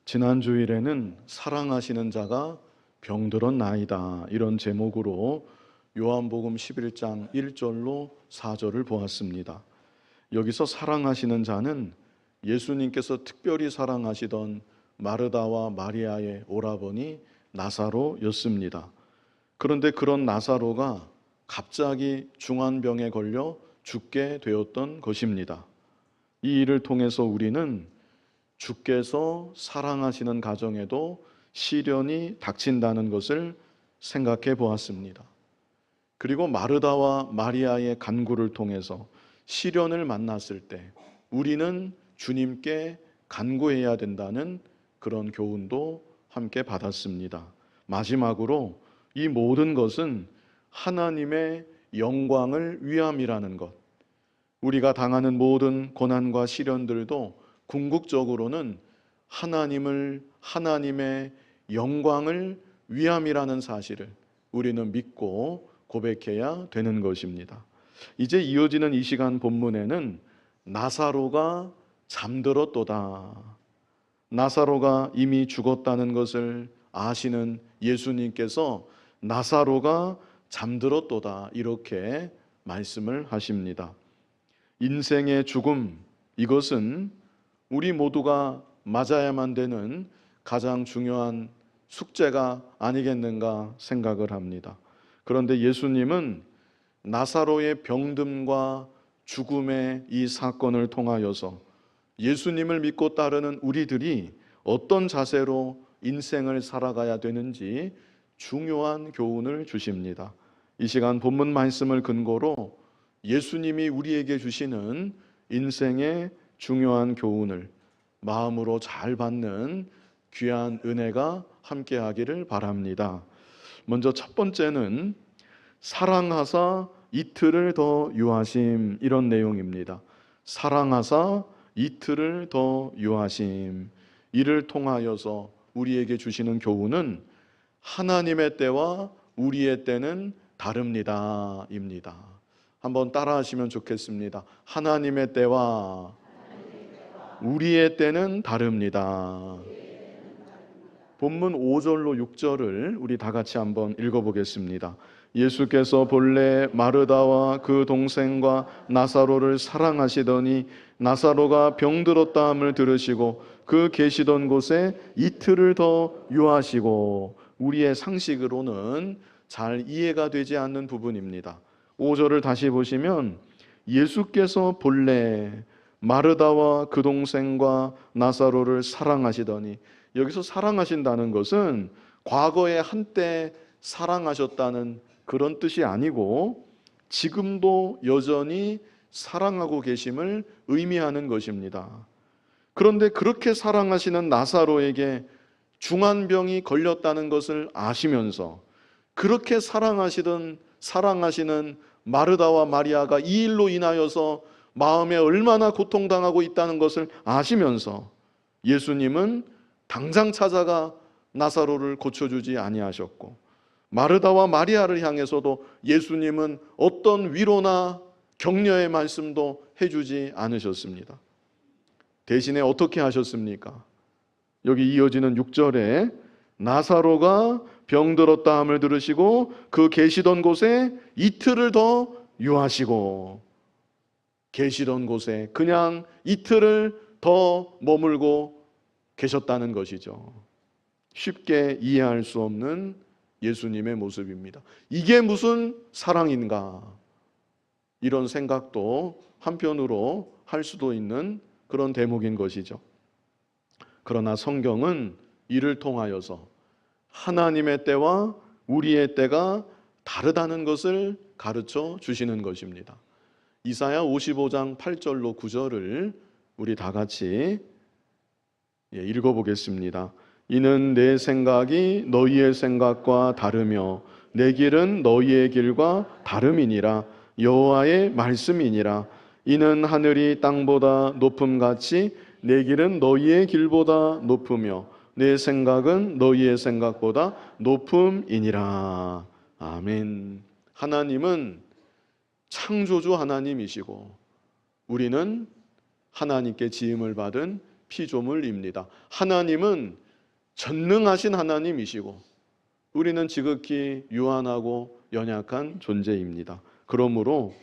지난 주일에는 사랑하시는 자가 병들었나이다 이런 제목으로 요한복음 11장 1절로 4절을 보았습니다. 여기서 사랑하시는 자는 예수님께서 특별히 사랑하시던 마르다와 마리아의 오라버니 나사로였습니다. 그런데 그런 나사로가 갑자기 중환병에 걸려 죽게 되었던 것입니다. 이 일을 통해서 우리는 주께서 사랑하시는 가정에도 시련이 닥친다는 것을 생각해 보았습니다. 그리고 마르다와 마리아의 간구를 통해서 시련을 만났을 때 우리는 주님께 간구해야 된다는 그런 교훈도 함께 받았습니다. 마지막으로 이 모든 것은 하나님의 영광을 위함이라는 것. 우리가 당하는 모든 고난과 시련들도 궁극적으로는 하나님의 영광을 위함이라는 사실을 우리는 믿고 고백해야 되는 것입니다. 이제 이어지는 이 시간 본문에는 나사로가 잠들었도다. 나사로가 이미 죽었다는 것을 아시는 예수님께서 나사로가 잠들었도다 이렇게 말씀을 하십니다. 인생의 죽음, 이것은 우리 모두가 맞아야만 되는 가장 중요한 숙제가 아니겠는가 생각을 합니다. 그런데 예수님은 나사로의 병듦과 죽음의 이 사건을 통하여서 예수님을 믿고 따르는 우리들이 어떤 자세로 인생을 살아가야 되는지 중요한 교훈을 주십니다. 이 시간 본문 말씀을 근거로 예수님이 우리에게 주시는 인생의 중요한 교훈을 마음으로 잘 받는 귀한 은혜가 함께하기를 바랍니다. 먼저 첫 번째는 사랑하사 이틀을 더 유하심, 이런 내용입니다. 사랑하사 이틀을 더 유하심. 이를 통하여서 우리에게 주시는 교훈은 하나님의 때와 우리의 때는 다릅니다 입니다. 한번 따라하시면 좋겠습니다. 하나님의 때와 우리의 때는 다릅니다. 본문 5절로 6절을 우리 다 같이 한번 읽어보겠습니다. 예수께서 본래 마르다와 그 동생과 나사로를 사랑하시더니 나사로가 병들었다 함을 들으시고 그 계시던 곳에 이틀을 더 유하시고. 우리의 상식으로는 잘 이해가 되지 않는 부분입니다. 5절을 다시 보시면 예수께서 본래 마르다와 그 동생과 나사로를 사랑하시더니, 여기서 사랑하신다는 것은 과거에 한때 사랑하셨다는 그런 뜻이 아니고 지금도 여전히 사랑하고 계심을 의미하는 것입니다. 그런데 그렇게 사랑하시는 나사로에게 중환병이 걸렸다는 것을 아시면서 그렇게 사랑하시는 마르다와 마리아가 이 일로 인하여서 마음에 얼마나 고통당하고 있다는 것을 아시면서 예수님은 당장 찾아가 나사로를 고쳐주지 아니하셨고, 마르다와 마리아를 향해서도 예수님은 어떤 위로나 격려의 말씀도 해주지 않으셨습니다. 대신에 어떻게 하셨습니까? 여기 이어지는 6절에 나사로가 병들었다 함을 들으시고 그 계시던 곳에 이틀을 더 유하시고. 계시던 곳에 그냥 이틀을 더 머물고 계셨다는 것이죠. 쉽게 이해할 수 없는 예수님의 모습입니다. 이게 무슨 사랑인가? 이런 생각도 한편으로 할 수도 있는 그런 대목인 것이죠. 그러나 성경은 이를 통하여서 하나님의 때와 우리의 때가 다르다는 것을 가르쳐 주시는 것입니다. 이사야 55장 8절로 9절을 우리 다 같이 읽어보겠습니다. 이는 내 생각이 너희의 생각과 다르며 내 길은 너희의 길과 다름이니라. 여호와의 말씀이니라. 이는 하늘이 땅보다 높음같이 내 길은 너희의 길보다 높으며 내 생각은 너희의 생각보다 높음이니라. 아멘. 하나님은 창조주 하나님이시고 우리는 하나님께 지음을 받은 피조물입니다. 하나님은 전능하신 하나님이시고 우리는 지극히 유한하고 연약한 존재입니다. 그러므로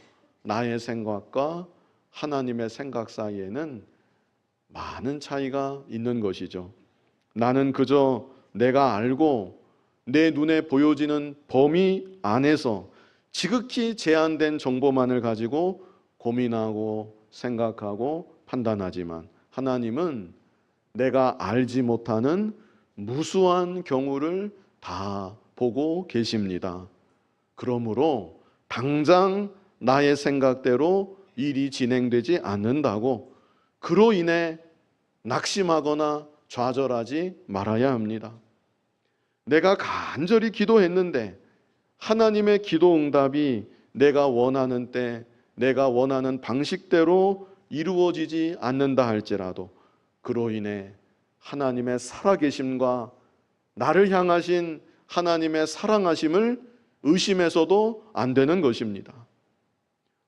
나의 생각과 하나님의 생각 사이에는 많은 차이가 있는 것이죠. 나는 그저 내가 알고 내 눈에 보여지는 범위 안에서 지극히 제한된 정보만을 가지고 고민하고 생각하고 판단하지만 하나님은 내가 알지 못하는 무수한 경우를 다 보고 계십니다. 그러므로 당장 나의 생각대로 일이 진행되지 않는다고 그로 인해 낙심하거나 좌절하지 말아야 합니다. 내가 간절히 기도했는데 하나님의 기도 응답이 내가 원하는 때, 내가 원하는 방식대로 이루어지지 않는다 할지라도 그로 인해 하나님의 살아계심과 나를 향하신 하나님의 사랑하심을 의심해서도 안 되는 것입니다.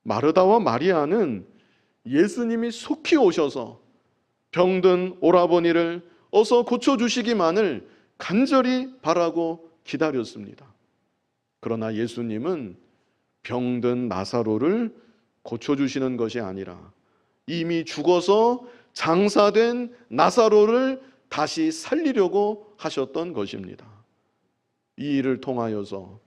마르다와 마리아는 예수님이 속히 오셔서 병든 오라버니를 어서 고쳐주시기만을 간절히 바라고 기다렸습니다. 그러나 예수님은 병든 나사로를 고쳐주시는 것이 아니라 이미 죽어서 장사된 나사로를 다시 살리려고 하셨던 것입니다. 이 일을 통하여서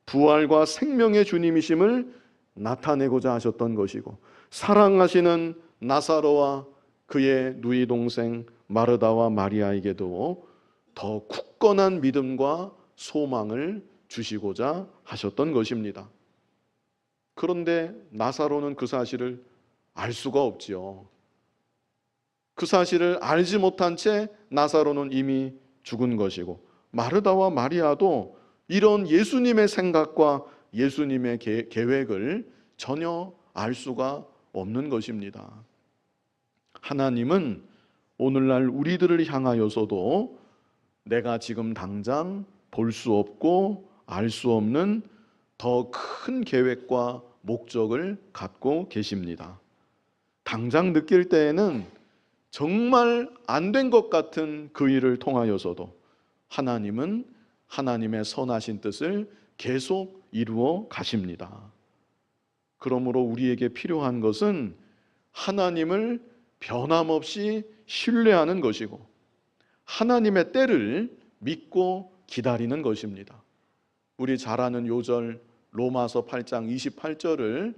부활과 생명의 주님이심을 나타내고자 하셨던 것이고 사랑하시는 나사로와 그의 누이 동생 마르다와 마리아에게도 더 굳건한 믿음과 소망을 주시고자 하셨던 것입니다. 그런데 나사로는 그 사실을 알 수가 없지요. 그 사실을 알지 못한 채 나사로는 이미 죽은 것이고 마르다와 마리아도 이런 예수님의 생각과 예수님의 계획을 전혀 알 수가 없는 것입니다. 하나님은 오늘날 우리들을 향하여서도 내가 지금 당장 볼 수 없고 알 수 없는 더 큰 계획과 목적을 갖고 계십니다. 당장 느낄 때에는 정말 안 된 것 같은 그 일을 통하여서도 하나님은 하나님의 선하신 뜻을 계속 이루어 가십니다. 그러므로 우리에게 필요한 것은 하나님을 변함없이 신뢰하는 것이고 하나님의 때를 믿고 기다리는 것입니다. 우리 잘 아는 요절 로마서 8장 28절을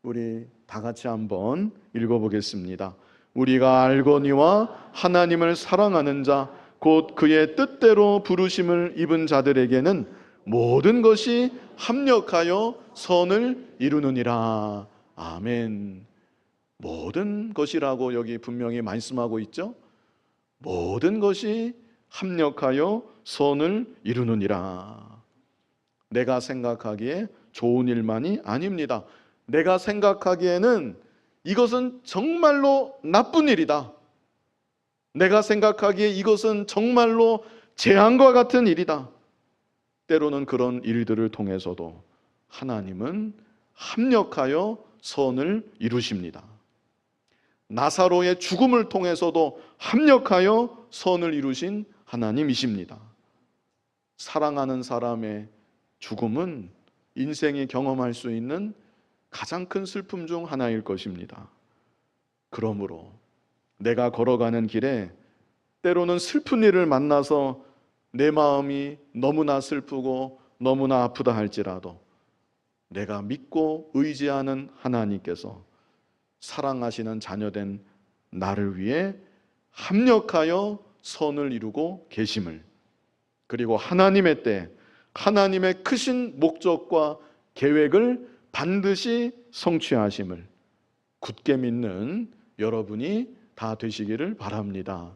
우리 다 같이 한번 읽어보겠습니다. 우리가 알거니와 하나님을 사랑하는 자 곧 그의 뜻대로 부르심을 입은 자들에게는 모든 것이 합력하여 선을 이루느니라. 아멘. 모든 것이라고 여기 분명히 말씀하고 있죠. 모든 것이 합력하여 선을 이루느니라. 내가 생각하기에 좋은 일만이 아닙니다. 내가 생각하기에는 이것은 정말로 나쁜 일이다. 내가 생각하기에 이것은 정말로 재앙과 같은 일이다. 때로는 그런 일들을 통해서도 하나님은 합력하여 선을 이루십니다. 나사로의 죽음을 통해서도 합력하여 선을 이루신 하나님이십니다. 사랑하는 사람의 죽음은 인생이 경험할 수 있는 가장 큰 슬픔 중 하나일 것입니다. 그러므로 내가 걸어가는 길에 때로는 슬픈 일을 만나서 내 마음이 너무나 슬프고 너무나 아프다 할지라도 내가 믿고 의지하는 하나님께서 사랑하시는 자녀된 나를 위해 합력하여 선을 이루고 계심을, 그리고 하나님의 때 하나님의 크신 목적과 계획을 반드시 성취하심을 굳게 믿는 여러분이 다 되시기를 바랍니다.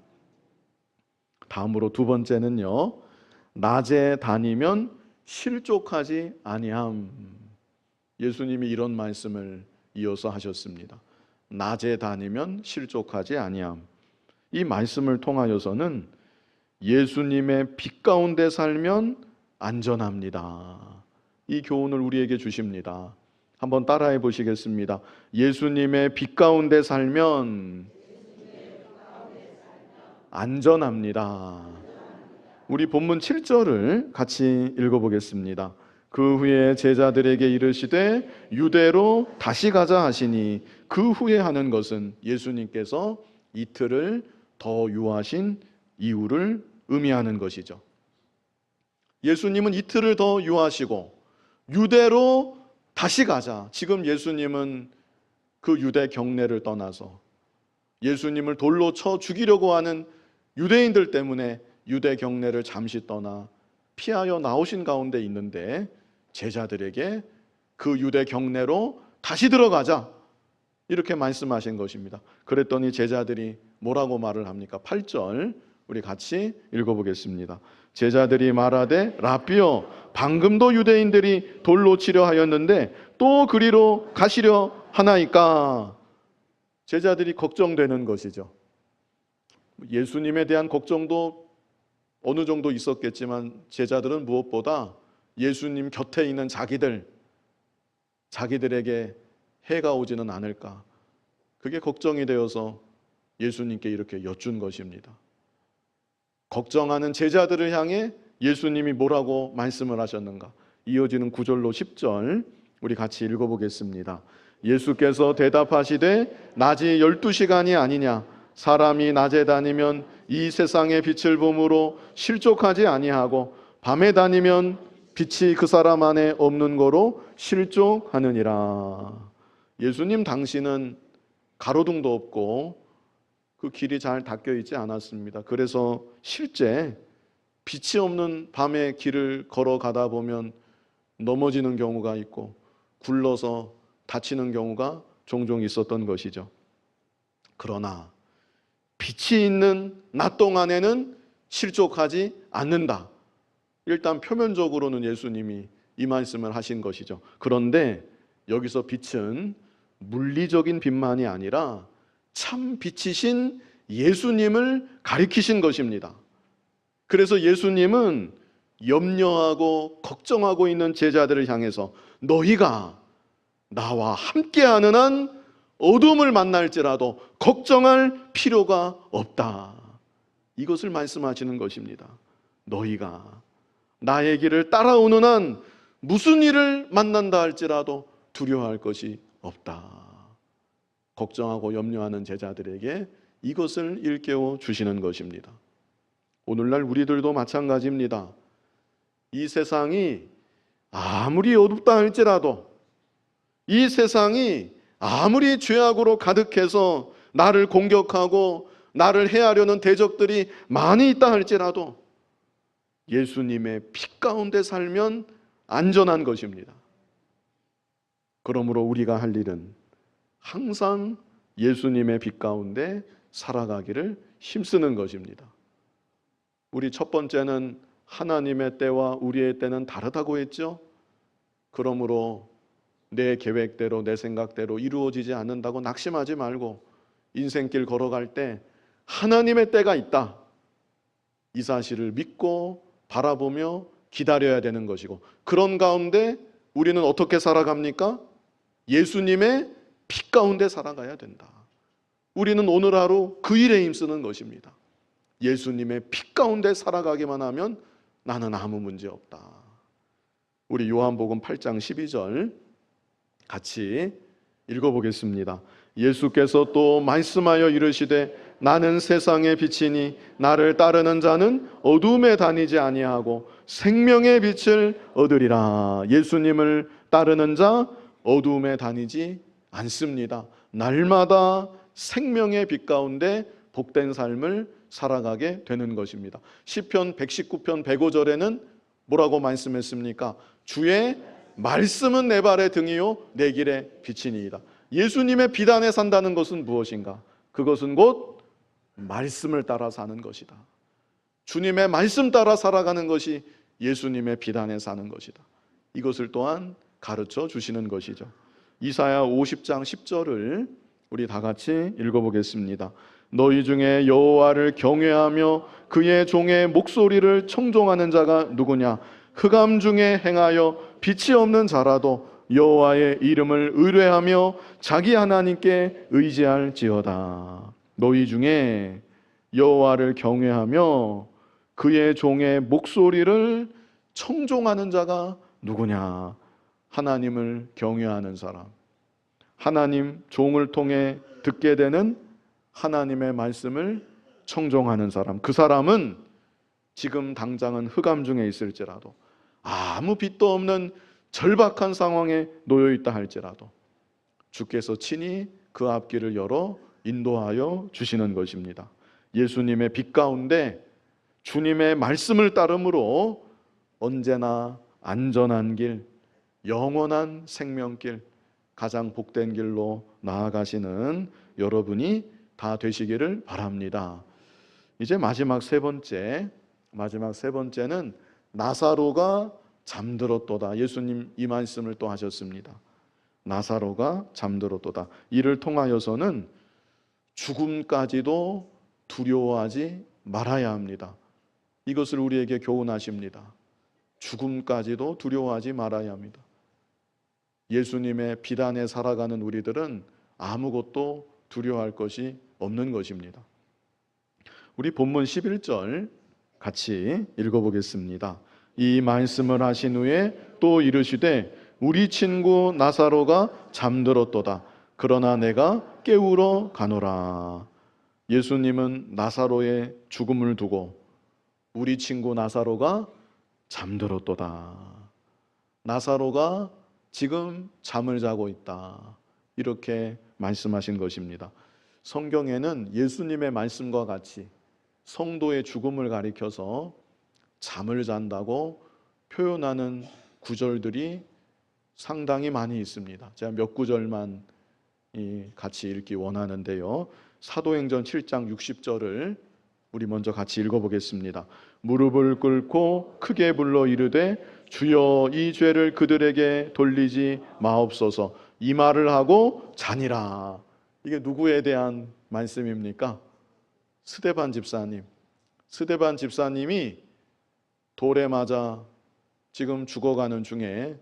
다음으로 두 번째는요, 낮에 다니면 실족하지 아니함. 예수님이 이런 말씀을 이어서 하셨습니다. 낮에 다니면 실족하지 아니함. 이 말씀을 통하여서는 예수님의 빛 가운데 살면 안전합니다. 이 교훈을 우리에게 주십니다. 한번 따라해 보시겠습니다. 예수님의 빛 가운데 살면 안전합니다. 우리 본문 7절을 같이 읽어보겠습니다. 그 후에 제자들에게 이르시되 유대로 다시 가자 하시니, 그 후에 하는 것은 예수님께서 이틀을 더 유하신 이유를 의미하는 것이죠. 예수님은 이틀을 더 유하시고 유대로 다시 가자. 지금 예수님은 그 유대 경내를 떠나서 예수님을 돌로 쳐 죽이려고 하는 유대인들 때문에 유대 경내를 잠시 떠나 피하여 나오신 가운데 있는데, 제자들에게 그 유대 경내로 다시 들어가자 이렇게 말씀하신 것입니다. 그랬더니 제자들이 뭐라고 말을 합니까? 8절 우리 같이 읽어보겠습니다. 제자들이 말하되 라삐여, 방금도 유대인들이 돌로 치려 하였는데 또 그리로 가시려 하나이까? 제자들이 걱정되는 것이죠. 예수님에 대한 걱정도 어느 정도 있었겠지만 제자들은 무엇보다 예수님 곁에 있는 자기들에게 해가 오지는 않을까, 그게 걱정이 되어서 예수님께 이렇게 여쭌 것입니다. 걱정하는 제자들을 향해 예수님이 뭐라고 말씀을 하셨는가? 이어지는 9절로 10절 우리 같이 읽어보겠습니다. 예수께서 대답하시되 낮이 12시간이 아니냐? 사람이 낮에 다니면 이 세상의 빛을 보므로 실족하지 아니하고 밤에 다니면 빛이 그 사람 안에 없는 거로 실족하느니라. 예수님 당시는 가로등도 없고 그 길이 잘 닦여 있지 않았습니다. 그래서 실제 빛이 없는 밤의 길을 걸어가다 보면 넘어지는 경우가 있고 굴러서 다치는 경우가 종종 있었던 것이죠. 그러나 빛이 있는 낮 동안에는 실족하지 않는다. 일단 표면적으로는 예수님이 이 말씀을 하신 것이죠. 그런데 여기서 빛은 물리적인 빛만이 아니라 참 빛이신 예수님을 가리키신 것입니다. 그래서 예수님은 염려하고 걱정하고 있는 제자들을 향해서 너희가 나와 함께하는 한 어둠을 만날지라도 걱정할 필요가 없다. 이것을 말씀하시는 것입니다. 너희가 나의 길을 따라오는 한 무슨 일을 만난다 할지라도 두려워할 것이 없다. 걱정하고 염려하는 제자들에게 이것을 일깨워 주시는 것입니다. 오늘날 우리들도 마찬가지입니다. 이 세상이 아무리 어둡다 할지라도, 이 세상이 아무리 죄악으로 가득해서 나를 공격하고 나를 해하려는 대적들이 많이 있다 할지라도 예수님의 빛 가운데 살면 안전한 것입니다. 그러므로 우리가 할 일은 항상 예수님의 빛 가운데 살아가기를 힘쓰는 것입니다. 우리 첫 번째는 하나님의 때와 우리의 때는 다르다고 했죠. 그러므로 내 계획대로 내 생각대로 이루어지지 않는다고 낙심하지 말고 인생길 걸어갈 때 하나님의 때가 있다, 이 사실을 믿고 바라보며 기다려야 되는 것이고, 그런 가운데 우리는 어떻게 살아갑니까? 예수님의 빛 가운데 살아가야 된다. 우리는 오늘 하루 그 일에 힘쓰는 것입니다. 예수님의 빛 가운데 살아가기만 하면 나는 아무 문제 없다. 우리 요한복음 8장 12절 같이 읽어보겠습니다. 예수께서 또 말씀하여 이르시되 나는 세상의 빛이니 나를 따르는 자는 어둠에 다니지 아니하고 생명의 빛을 얻으리라. 예수님을 따르는 자 어둠에 다니지 않습니다. 날마다 생명의 빛 가운데 복된 삶을 살아가게 되는 것입니다. 시편 119편 105절에는 뭐라고 말씀했습니까? 주의 말씀은 내 발의 등이요 내 길의 빛이니이다. 예수님의 빛 안에 산다는 것은 무엇인가? 그것은 곧 말씀을 따라 사는 것이다. 주님의 말씀 따라 살아가는 것이 예수님의 빛 안에 사는 것이다. 이것을 또한 가르쳐 주시는 것이죠. 이사야 50장 10절을 우리 다 같이 읽어보겠습니다. 너희 중에 여호와를 경외하며 그의 종의 목소리를 청종하는 자가 누구냐? 흑암 중에 행하여 빛이 없는 자라도 여호와의 이름을 의뢰하며 자기 하나님께 의지할지어다. 너희 중에 여호와를 경외하며 그의 종의 목소리를 청종하는 자가 누구냐? 하나님을 경외하는 사람, 하나님 종을 통해 듣게 되는 하나님의 말씀을 청종하는 사람. 그 사람은 지금 당장은 흑암 중에 있을지라도, 아무 빛도 없는 절박한 상황에 놓여 있다 할지라도 주께서 친히 그 앞길을 열어 인도하여 주시는 것입니다. 예수님의 빛 가운데 주님의 말씀을 따름으로 언제나 안전한 길, 영원한 생명길, 가장 복된 길로 나아가시는 여러분이 다 되시기를 바랍니다. 이제 마지막 세 번째는 나사로가 잠들었도다. 예수님 이 말씀을 또 하셨습니다. 나사로가 잠들었도다. 이를 통하여서는 죽음까지도 두려워하지 말아야 합니다. 이것을 우리에게 교훈하십니다. 죽음까지도 두려워하지 말아야 합니다. 예수님의 빛 안에 살아가는 우리들은 아무것도 두려워할 것이 없는 것입니다. 우리 본문 11절 같이 읽어보겠습니다. 이 말씀을 하신 후에 또 이르시되 우리 친구 나사로가 잠들었도다. 그러나 내가 깨우러 가노라. 예수님은 나사로의 죽음을 두고 우리 친구 나사로가 잠들었도다. 나사로가 지금 잠을 자고 있다. 이렇게 말씀하신 것입니다. 성경에는 예수님의 말씀과 같이 성도의 죽음을 가리켜서 잠을 잔다고 표현하는 구절들이 상당히 많이 있습니다. 제가 몇 구절만 같이 읽기 원하는데요. 사도행전 7장 60절을 우리 먼저 같이 읽어보겠습니다. 무릎을 꿇고 크게 불러 이르되 주여 이 죄를 그들에게 돌리지 마옵소서. 이 말을 하고 자니라. 이게 누구에 대한 말씀입니까? 스데반 집사님. 스데반 집사님이 돌에 맞아 지금 죽어가는 중에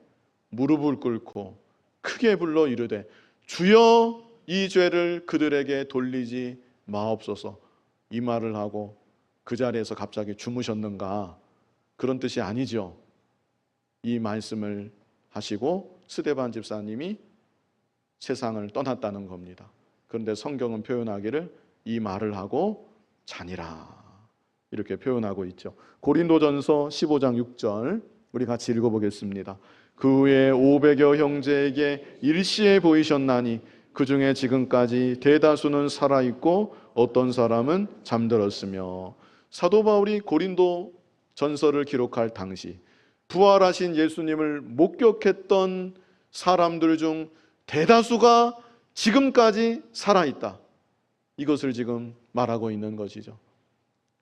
무릎을 꿇고 크게 불러 이르되 주여 이 죄를 그들에게 돌리지 마옵소서. 이 말을 하고 그 자리에서 갑자기 주무셨는가? 그런 뜻이 아니죠. 이 말씀을 하시고 스데반 집사님이 세상을 떠났다는 겁니다. 그런데 성경은 표현하기를 이 말을 하고 자니라 이렇게 표현하고 있죠. 고린도전서 15장 6절 우리 같이 읽어보겠습니다. 그 후에 500여 형제에게 일시에 보이셨나니 그 중에 지금까지 대다수는 살아있고 어떤 사람은 잠들었으며. 사도 바울이 고린도 전서를 기록할 당시 부활하신 예수님을 목격했던 사람들 중 대다수가 지금까지 살아있다. 이것을 지금 말하고 있는 것이죠.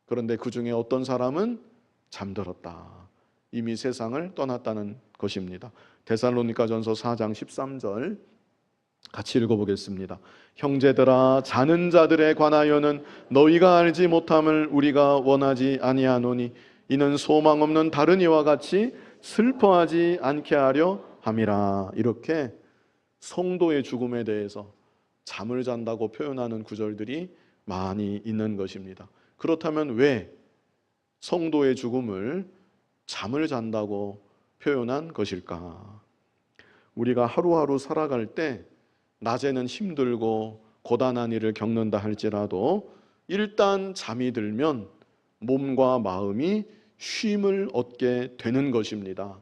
그런데 그 중에 어떤 사람은 잠들었다. 이미 세상을 떠났다는 것입니다. 데살로니가전서 4장 13절 같이 읽어보겠습니다. 형제들아 자는 자들에 관하여는 너희가 알지 못함을 우리가 원하지 아니하노니 이는 소망 없는 다른 이와 같이 슬퍼하지 않게 하려 함이라. 이렇게 성도의 죽음에 대해서 잠을 잔다고 표현하는 구절들이 많이 있는 것입니다. 그렇다면 왜 성도의 죽음을 잠을 잔다고 표현한 것일까? 우리가 하루하루 살아갈 때 낮에는 힘들고 고단한 일을 겪는다 할지라도 일단 잠이 들면 몸과 마음이 쉼을 얻게 되는 것입니다.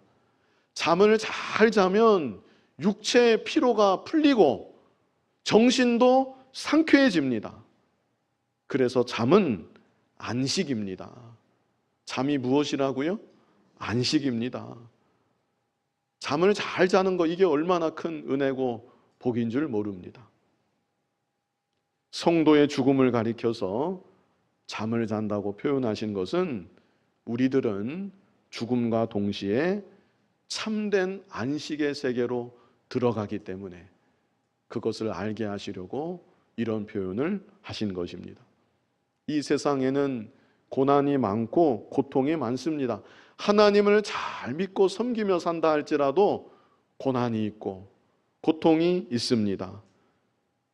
잠을 잘 자면 육체의 피로가 풀리고 정신도 상쾌해집니다. 그래서 잠은 안식입니다. 잠이 무엇이라고요? 안식입니다. 잠을 잘 자는 거 이게 얼마나 큰 은혜고 복인 줄 모릅니다. 성도의 죽음을 가리켜서 잠을 잔다고 표현하신 것은 우리들은 죽음과 동시에 참된 안식의 세계로 들어가기 때문에 그것을 알게 하시려고 이런 표현을 하신 것입니다. 이 세상에는 고난이 많고 고통이 많습니다. 하나님을 잘 믿고 섬기며 산다 할지라도 고난이 있고 고통이 있습니다.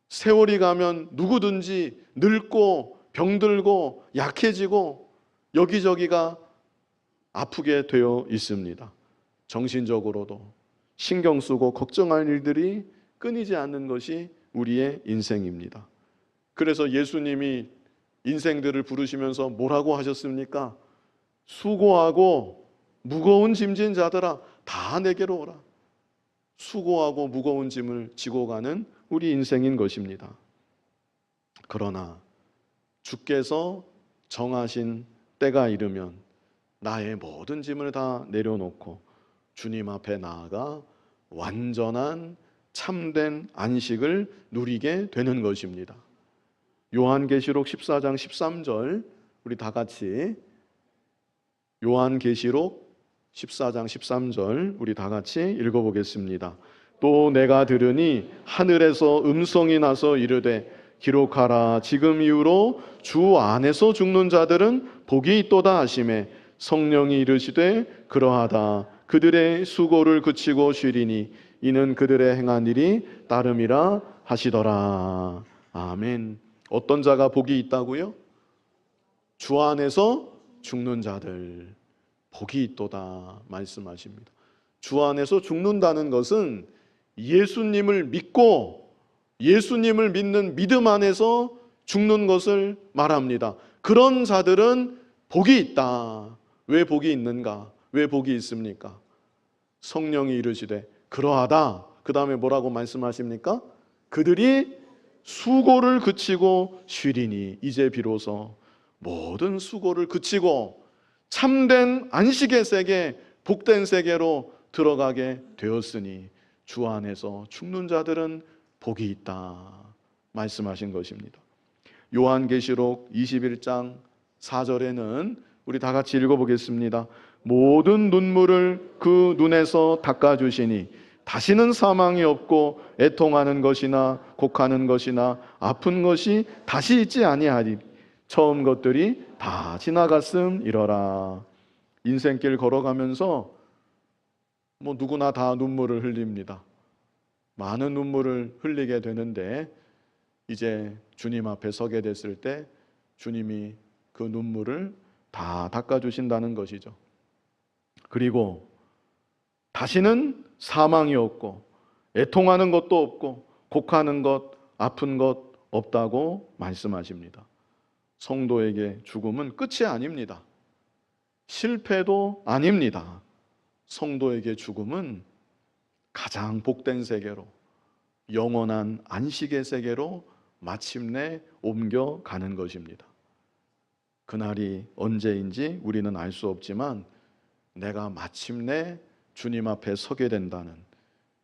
세월이 가면 누구든지 늙고 병들고 약해지고 여기저기가 아프게 되어 있습니다. 정신적으로도 신경 쓰고 걱정할 일들이 끊이지 않는 것이 우리의 인생입니다. 그래서 예수님이 인생들을 부르시면서 뭐라고 하셨습니까? 수고하고 무거운 짐진 자들아 다 내게로 오라. 수고하고 무거운 짐을 지고 가는 우리 인생인 것입니다. 그러나 주께서 정하신 때가 이르면 나의 모든 짐을 다 내려놓고 주님 앞에 나아가 완전한 참된 안식을 누리게 되는 것입니다. 요한계시록 14장 13절 우리 다 같이 요한계시록 14장 13절 우리 다 같이 읽어보겠습니다. 또 내가 들으니 하늘에서 음성이 나서 이르되 기록하라 지금 이후로 주 안에서 죽는 자들은 복이 있도다 하시매 성령이 이르시되 그러하다 그들의 수고를 그치고 쉬리니 이는 그들의 행한 일이 따름이라 하시더라. 아멘. 어떤 자가 복이 있다고요? 주 안에서 죽는 자들 복이 있도다 말씀하십니다. 주 안에서 죽는다는 것은 예수님을 믿고 예수님을 믿는 믿음 안에서 죽는 것을 말합니다. 그런 자들은 복이 있다. 왜 복이 있는가? 왜 복이 있습니까? 성령이 이르시되 그러하다. 그 다음에 뭐라고 말씀하십니까? 그들이 수고를 그치고 쉬리니 이제 비로소 모든 수고를 그치고 참된 안식의 세계, 복된 세계로 들어가게 되었으니 주 안에서 죽는 자들은 복이 있다 말씀하신 것입니다. 요한계시록 21장 4절에는 우리 다 같이 읽어보겠습니다. 모든 눈물을 그 눈에서 닦아주시니 다시는 사망이 없고 애통하는 것이나 곡하는 것이나 아픈 것이 다시 있지 아니하리. 처음 것들이 다 지나갔음이러라. 인생길 걸어가면서 누구나 다 눈물을 흘립니다. 많은 눈물을 흘리게 되는데 이제 주님 앞에 서게 됐을 때 주님이 그 눈물을 다 닦아주신다는 것이죠. 그리고 다시는 사망이 없고 애통하는 것도 없고 곡하는 것, 아픈 것 없다고 말씀하십니다. 성도에게 죽음은 끝이 아닙니다. 실패도 아닙니다. 성도에게 죽음은 가장 복된 세계로, 영원한 안식의 세계로 마침내 옮겨가는 것입니다. 그날이 언제인지 우리는 알 수 없지만 내가 마침내 주님 앞에 서게 된다는,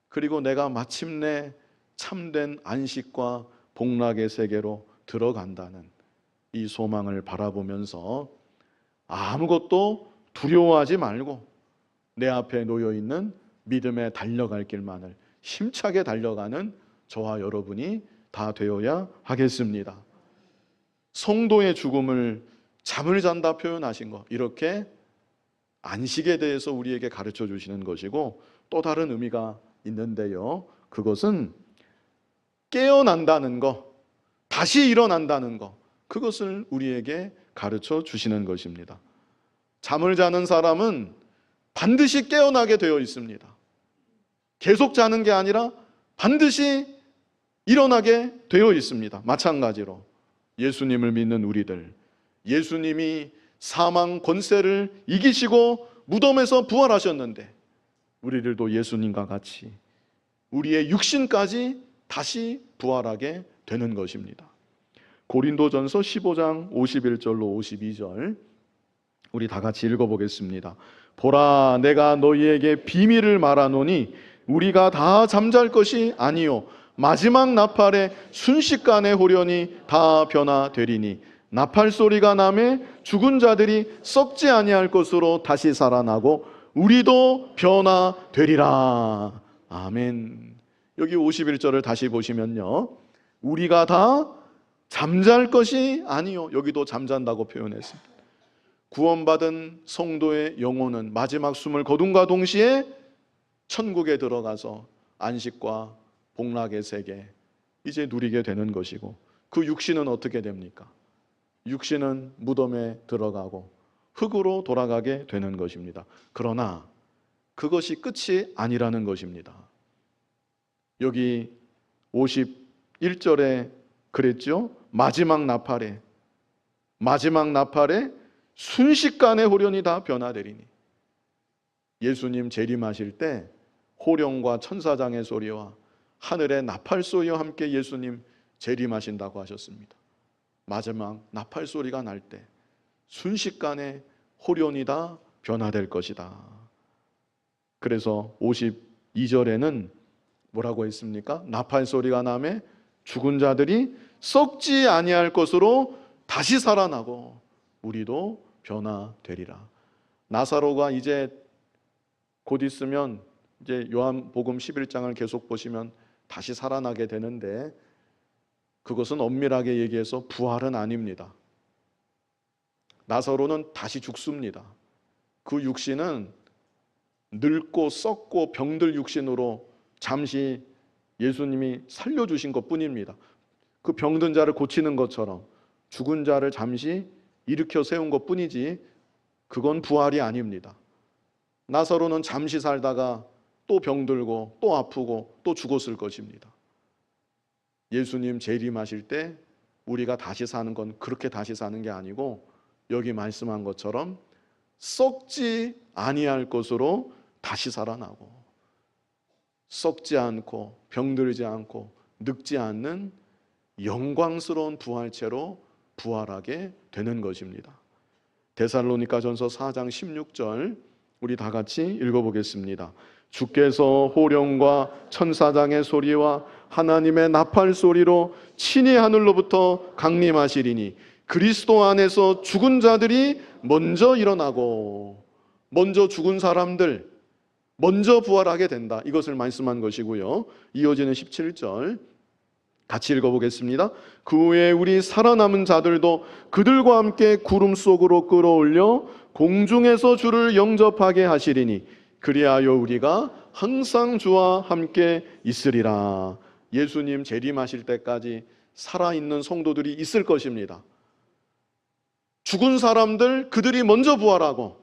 그리고 내가 마침내 참된 안식과 복락의 세계로 들어간다는 이 소망을 바라보면서 아무것도 두려워하지 말고 내 앞에 놓여있는 믿음에 달려갈 길만을 힘차게 달려가는 저와 여러분이 다 되어야 하겠습니다. 성도의 죽음을 잠을 잔다 표현하신 것, 이렇게 안식에 대해서 우리에게 가르쳐 주시는 것이고 또 다른 의미가 있는데요. 그것은 깨어난다는 것, 다시 일어난다는 것, 그것을 우리에게 가르쳐 주시는 것입니다. 잠을 자는 사람은 반드시 깨어나게 되어 있습니다. 계속 자는 게 아니라 반드시 일어나게 되어 있습니다. 마찬가지로 예수님을 믿는 우리들, 예수님이 사망 권세를 이기시고 무덤에서 부활하셨는데 우리들도 예수님과 같이 우리의 육신까지 다시 부활하게 되는 것입니다. 고린도전서 15장 51절로 52절 우리 다 같이 읽어보겠습니다. 보라, 내가 너희에게 비밀을 말하노니 우리가 다 잠잘 것이 아니요 마지막 나팔에 순식간에 호련히 다 변화되리니 나팔 소리가 나매 죽은 자들이 썩지 아니할 것으로 다시 살아나고 우리도 변화되리라. 아멘. 여기 51절을 다시 보시면요, 우리가 다 잠잘 것이 아니요, 여기도 잠잔다고 표현했습니다. 구원받은 성도의 영혼은 마지막 숨을 거둔과 동시에 천국에 들어가서 안식과 복락의 세계 이제 누리게 되는 것이고, 그 육신은 어떻게 됩니까? 육신은 무덤에 들어가고 흙으로 돌아가게 되는 것입니다. 그러나 그것이 끝이 아니라는 것입니다. 여기 51절에 그랬죠? 마지막 나팔에 순식간에 호련이 다 변화되리니. 예수님 재림하실 때 호령과 천사장의 소리와 하늘의 나팔 소리와 함께 예수님 재림하신다고 하셨습니다. 마지막 나팔 소리가 날 때 순식간에 호련이 다 변화될 것이다. 그래서 52절에는 뭐라고 했습니까? 나팔 소리가 나매 죽은 자들이 썩지 아니할 것으로 다시 살아나고 우리도 변화되리라. 나사로가 이제 곧 있으면 이제 요한복음 11장을 계속 보시면 다시 살아나게 되는데, 그것은 엄밀하게 얘기해서 부활은 아닙니다. 나사로는 다시 죽습니다. 그 육신은 늙고 썩고 병들 육신으로 잠시 예수님이 살려주신 것 뿐입니다. 그 병든 자를 고치는 것처럼 죽은 자를 잠시 일으켜 세운 것 뿐이지 그건 부활이 아닙니다. 나사로는 잠시 살다가 또 병들고 또 아프고 또 죽었을 것입니다. 예수님 재림하실 때 우리가 다시 사는 건 그렇게 다시 사는 게 아니고 여기 말씀한 것처럼 썩지 아니할 것으로 다시 살아나고 썩지 않고 병들지 않고 늙지 않는 영광스러운 부활체로 부활하게 되는 것입니다. 데살로니가전서 4장 16절 우리 다 같이 읽어보겠습니다. 주께서 호령과 천사장의 소리와 하나님의 나팔 소리로 친히 하늘로부터 강림하시리니 그리스도 안에서 죽은 자들이 먼저 일어나고, 먼저 죽은 사람들 먼저 부활하게 된다. 이것을 말씀한 것이고요. 이어지는 17절 같이 읽어보겠습니다. 그 후에 우리 살아남은 자들도 그들과 함께 구름 속으로 끌어올려 공중에서 주를 영접하게 하시리니 그리하여 우리가 항상 주와 함께 있으리라. 예수님 재림하실 때까지 살아있는 성도들이 있을 것입니다. 죽은 사람들 그들이 먼저 부활하고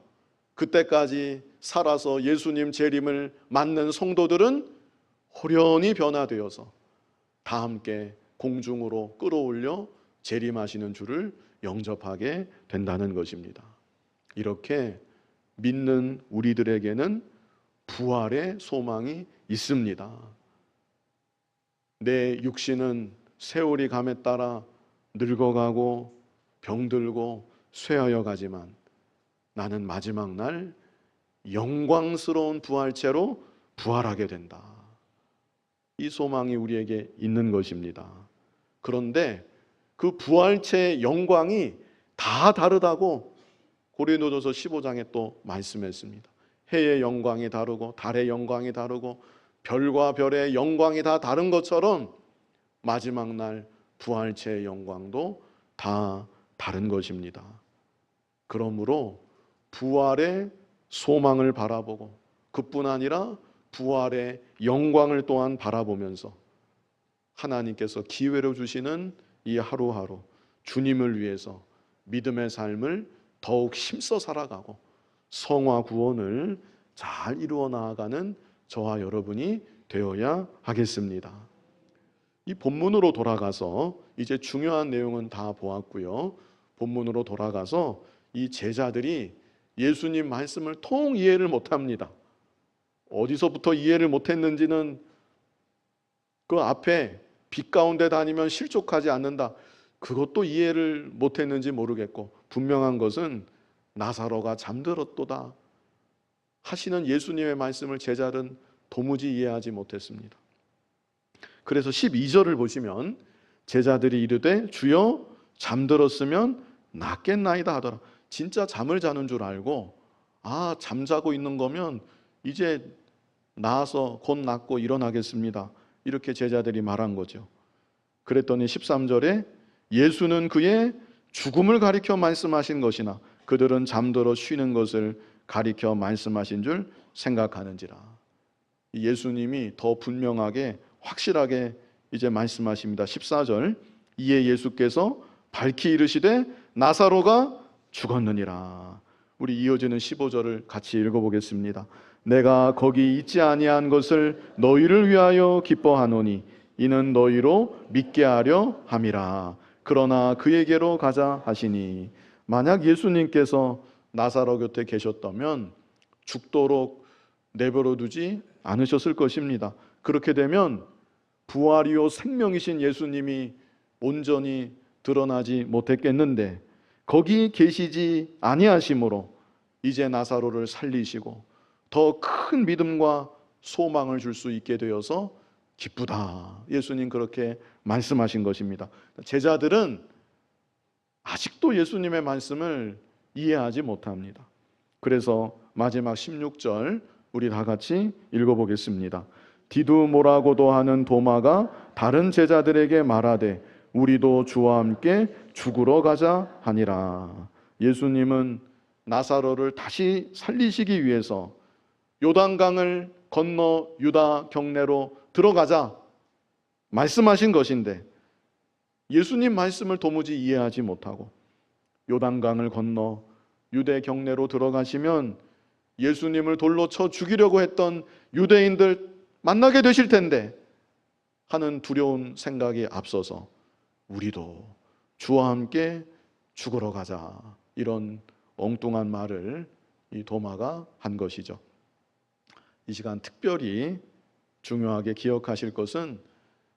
그때까지 살아서 예수님 재림을 맞는 성도들은 호련히 변화되어서 다 함께 공중으로 끌어올려 재림하시는 주를 영접하게 된다는 것입니다. 이렇게 믿는 우리들에게는 부활의 소망이 있습니다. 내 육신은 세월이 감에 따라 늙어가고 병들고 쇠하여 가지만 나는 마지막 날 영광스러운 부활체로 부활하게 된다. 이 소망이 우리에게 있는 것입니다. 그런데 그 부활체의 영광이 다 다르다고 고린도전서 15장에 또 말씀했습니다. 해의 영광이 다르고 달의 영광이 다르고 별과 별의 영광이 다 다른 것처럼 마지막 날 부활체의 영광도 다 다른 것입니다. 그러므로 부활의 소망을 바라보고 그뿐 아니라 부활의 영광을 또한 바라보면서 하나님께서 기회로 주시는 이 하루하루 주님을 위해서 믿음의 삶을 더욱 힘써 살아가고 성화 구원을 잘 이루어 나아가는 저와 여러분이 되어야 하겠습니다. 이 본문으로 돌아가서 이제 중요한 내용은 다 보았고요. 본문으로 돌아가서 이 제자들이 예수님 말씀을 통 이해를 못합니다. 어디서부터 이해를 못했는지는 그 앞에 빛 가운데 다니면 실족하지 않는다, 그것도 이해를 못했는지 모르겠고, 분명한 것은 나사로가 잠들었도다 하시는 예수님의 말씀을 제자들은 도무지 이해하지 못했습니다. 그래서 12절을 보시면 제자들이 이르되 주여 잠들었으면 낫겠나이다 하더라. 진짜 잠을 자는 줄 알고, 아, 잠자고 있는 거면 이제 나아서 곧 낫고 일어나겠습니다, 이렇게 제자들이 말한 거죠. 그랬더니 13절에 예수는 그의 죽음을 가리켜 말씀하신 것이나 그들은 잠들어 쉬는 것을 가리켜 말씀하신 줄 생각하는지라. 예수님이 더 분명하게 확실하게 이제 말씀하십니다. 14절 이에 예수께서 밝히 이르시되 나사로가 죽었느니라. 우리 이어지는 15절을 같이 읽어보겠습니다. 내가 거기 있지 아니한 것을 너희를 위하여 기뻐하노니 이는 너희로 믿게 하려 함이라. 그러나 그에게로 가자 하시니. 만약 예수님께서 나사로 곁에 계셨다면 죽도록 내버려 두지 않으셨을 것입니다. 그렇게 되면 부활이요 생명이신 예수님이 온전히 드러나지 못했겠는데 거기 계시지 아니하심으로 이제 나사로를 살리시고 더 큰 믿음과 소망을 줄 수 있게 되어서 기쁘다. 예수님 그렇게 말씀하신 것입니다. 제자들은 아직도 예수님의 말씀을 이해하지 못합니다. 그래서 마지막 16절 우리 다 같이 읽어보겠습니다. 디두모라고도 하는 도마가 다른 제자들에게 말하되 우리도 주와 함께 죽으러 가자 하니라. 예수님은 나사로를 다시 살리시기 위해서 요단강을 건너 유다 경내로 들어가자 말씀하신 것인데 예수님 말씀을 도무지 이해하지 못하고 요단강을 건너 유대 경내로 들어가시면 예수님을 돌로 쳐 죽이려고 했던 유대인들 만나게 되실 텐데 하는 두려운 생각이 앞서서 우리도 주와 함께 죽으러 가자, 이런 엉뚱한 말을 이 도마가 한 것이죠. 이 시간 특별히 중요하게 기억하실 것은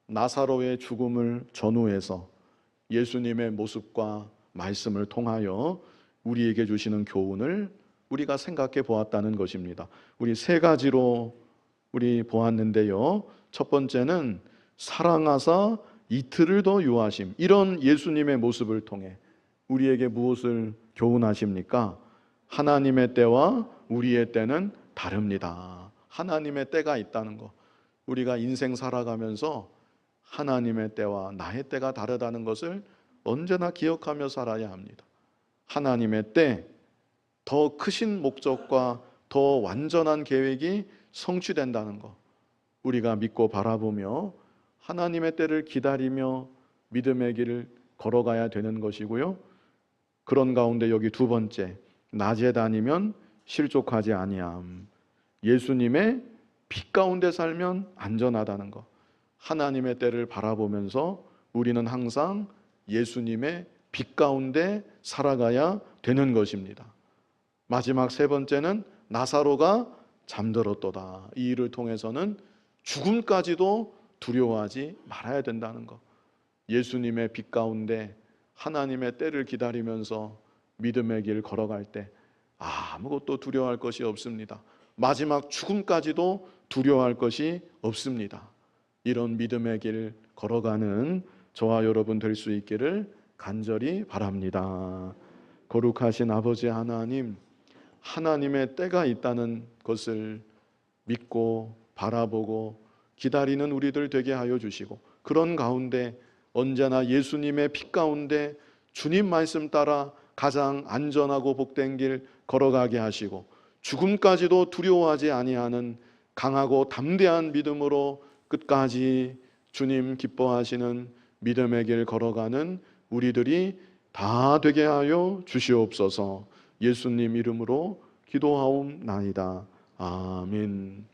나사로의 죽음을 전후해서 예수님의 모습과 말씀을 통하여 우리에게 주시는 교훈을 우리가 생각해 보았다는 것입니다. 우리 세 가지로 우리 보았는데요. 첫 번째는 사랑하사 이틀을 더 유하심. 이런 예수님의 모습을 통해 우리에게 무엇을 교훈하십니까? 하나님의 때와 우리의 때는 다릅니다. 하나님의 때가 있다는 것. 우리가 인생 살아가면서 하나님의 때와 나의 때가 다르다는 것을 언제나 기억하며 살아야 합니다. 하나님의 때, 더 크신 목적과 더 완전한 계획이 성취된다는 것, 우리가 믿고 바라보며 하나님의 때를 기다리며 믿음의 길을 걸어가야 되는 것이고요. 그런 가운데 여기 두 번째, 낮에 다니면 실족하지 아니함. 예수님의 빛 가운데 살면 안전하다는 것. 하나님의 때를 바라보면서 우리는 항상 예수님의 빛 가운데 살아가야 되는 것입니다. 마지막 세 번째는 나사로가 잠들었도다. 이 일을 통해서는 죽음까지도 두려워하지 말아야 된다는 것. 예수님의 빛 가운데 하나님의 때를 기다리면서 믿음의 길 걸어갈 때 아무것도 두려워할 것이 없습니다. 마지막 죽음까지도 두려워할 것이 없습니다. 이런 믿음의 길 걸어가는 저와 여러분 될 수 있기를 간절히 바랍니다. 거룩하신 아버지 하나님, 하나님의 때가 있다는 것을 믿고 바라보고 기다리는 우리들 되게 하여 주시고, 그런 가운데 언제나 예수님의 빛 가운데 주님 말씀 따라 가장 안전하고 복된 길 걸어가게 하시고, 죽음까지도 두려워하지 아니하는 강하고 담대한 믿음으로 끝까지 주님 기뻐하시는 믿음의 길 걸어가는 우리들이 다 되게 하여 주시옵소서. 예수님 이름으로 기도하옵나이다. 아멘.